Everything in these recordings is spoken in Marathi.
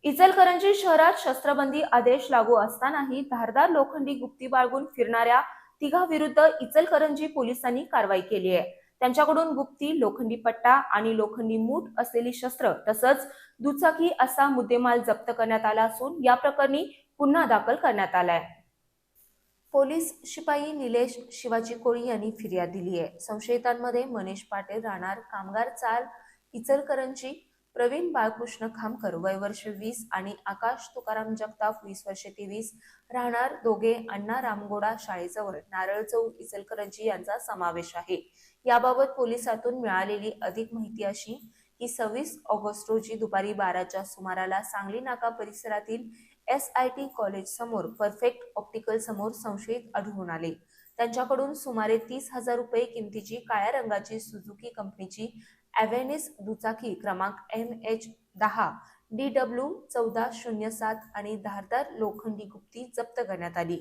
इचलकरंजी शहरात शस्त्रबंदी आदेश लागू असतानाही धारदार लोखंडी गुप्ती बाळगून फिरणाऱ्या तिघांविरुद्ध इचलकरंजी पोलिसांनी कारवाई केली आहे। त्यांच्याकडून गुप्ती, लोखंडी पट्टा आणि लोखंडी मूठ असलेली शस्त्र तसंच दुचाकी असा मुद्देमाल जप्त करण्यात आला असून या प्रकरणी गुन्हा दाखल करण्यात आलाय। पोलीस शिपाई निलेश शिवाजी कोळी यांनी फिर्याद दिली आहे। संशयितांमध्ये मनीष पाटील राहणार कामगार चाल इचलकरंजी, प्रवीण बाळकृष्ण खामकर वय वर्ष 20 आणि आकाश तुकाराम जगताप 20 वर्षे 23 राहणार दोघे अण्णा रामगोडा शाळेजवळ नारळ चौक इचलकरंजी यांचा समावेश आहे। याबाबत पोलिसातून मिळालेली अधिक माहिती अशी की 26 ऑगस्ट रोजी दुपारी 12च्या सुमाराला सांगली नाका परिसरातील SIT कॉलेज समोर परफेक्ट ऑप्टिकल समोर संशयित आढळून आले। त्यांच्याकडून सुमारे 30,000 रुपये किमतीची काळ्या रंगाची सुझुकी कंपनीची एव्हेनिस दुचाकी क्रमांक MH10 DW 1407 आणि धारदार लोखंडी गुप्ती जप्त करण्यात आली।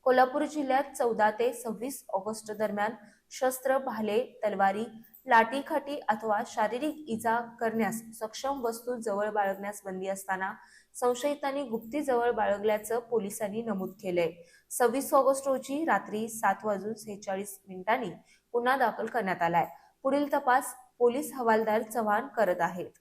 कोल्हापूर जिल्ह्यात 14 ते 26 ऑगस्ट दरम्यान शस्त्र, भाले, तलवारी, लाठीकाठी अथवा शारीरिक इजा करण्यास सक्षम वस्तू जवळ बाळगण्यास बंदी असताना संशयितांनी गुप्ती जवळ बाळगल्याचं पोलिसांनी नमूद केलंय। 26 ऑगस्ट रोजी रात्री 7:46 गुन्हा दाखल करण्यात आलाय। पुढील तपास पोलीस हवालदार चव्हाण करत आहेत।